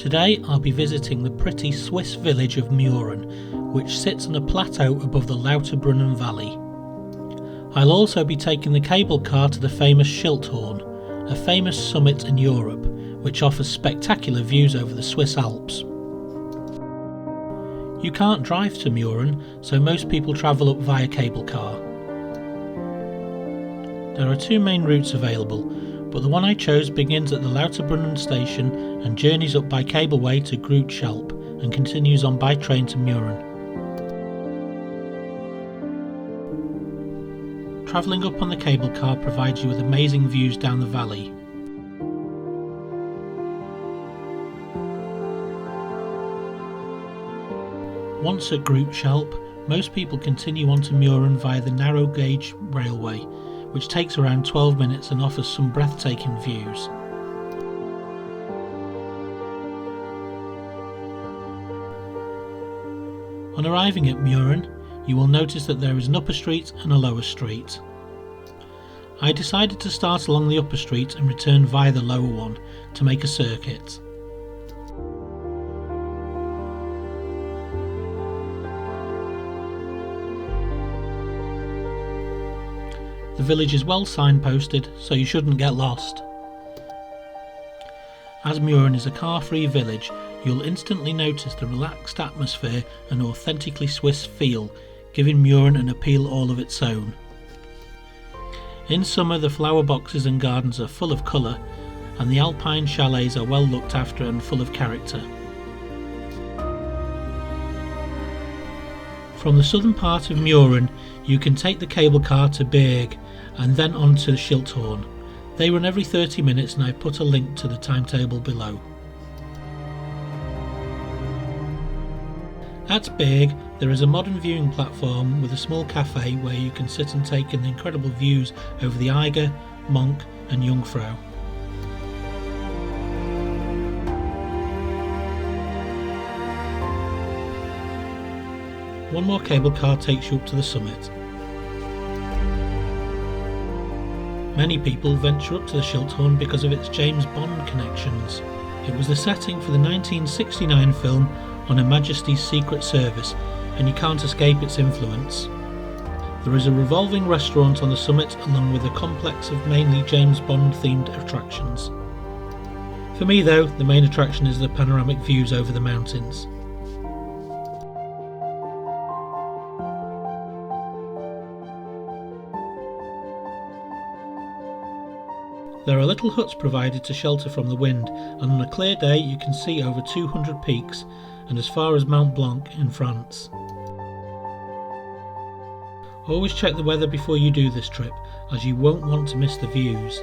Today I'll be visiting the pretty Swiss village of Murren, which sits on a plateau above the Lauterbrunnen valley. I'll also be taking the cable car to the famous Schilthorn, a famous summit in Europe, which offers spectacular views over the Swiss Alps. You can't drive to Murren, so most people travel up via cable car. There are two main routes available, but the one I chose begins at the Lauterbrunnen station and journeys up by cableway to Grooteschalp and continues on by train to Murren. Travelling up on the cable car provides you with amazing views down the valley. Once at Grooteschalp, most people continue on to Murren via the narrow gauge railway, which takes around 12 minutes and offers some breathtaking views. On arriving at Murren, you will notice that there is an upper street and a lower street. I decided to start along the upper street and return via the lower one to make a circuit. The village is well signposted, so you shouldn't get lost. As Murren is a car-free village, you'll instantly notice the relaxed atmosphere and authentically Swiss feel, giving Murren an appeal all of its own. In summer, the flower boxes and gardens are full of colour, and the alpine chalets are well looked after and full of character. From the southern part of Murren, you can take the cable car to Birg and then on to Schilthorn. They run every 30 minutes and I put a link to the timetable below. At Birg, there is a modern viewing platform with a small cafe where you can sit and take in the incredible views over the Eiger, Mönch and Jungfrau. One more cable car takes you up to the summit. Many people venture up to the Schilthorn because of its James Bond connections. It was the setting for the 1969 film On Her Majesty's Secret Service, and you can't escape its influence. There is a revolving restaurant on the summit along with a complex of mainly James Bond themed attractions. For me though, the main attraction is the panoramic views over the mountains. There are little huts provided to shelter from the wind, and on a clear day you can see over 200 peaks and as far as Mont Blanc in France. Always check the weather before you do this trip, as you won't want to miss the views.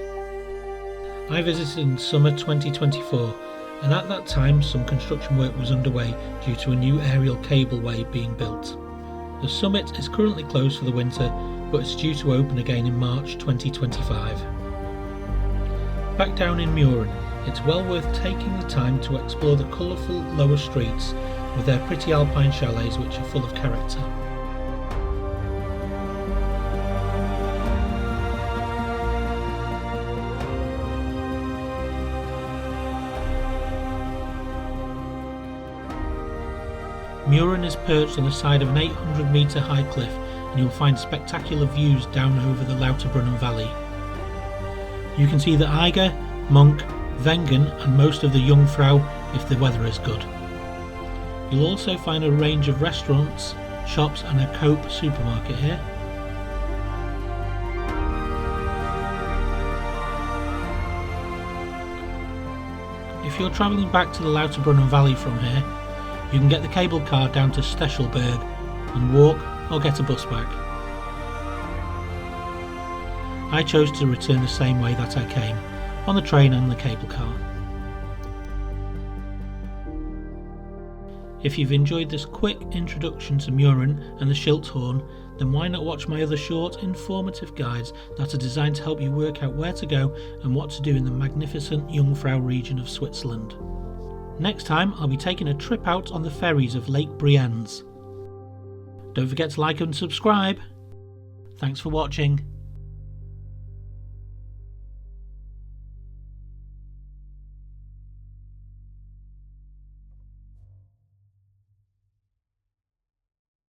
I visited in summer 2024, and at that time some construction work was underway due to a new aerial cableway being built. The summit is currently closed for the winter, but it's due to open again in March 2025. Back down in Murren, it's well worth taking the time to explore the colourful lower streets with their pretty alpine chalets which are full of character. Murren is perched on the side of an 800-metre high cliff, and you'll find spectacular views down over the Lauterbrunnen valley. You can see the Eiger, Mönch, Wengen and most of the Jungfrau if the weather is good. You'll also find a range of restaurants, shops and a Coop supermarket here. If you're travelling back to the Lauterbrunnen valley from here, you can get the cable car down to Birg and walk or get a bus back. I chose to return the same way that I came, on the train and the cable car. If you've enjoyed this quick introduction to Murren and the Schilthorn, then why not watch my other short, informative guides that are designed to help you work out where to go and what to do in the magnificent Jungfrau region of Switzerland. Next time I'll be taking a trip out on the ferries of Lake Brienz. Don't forget to like and subscribe. Thanks for watching.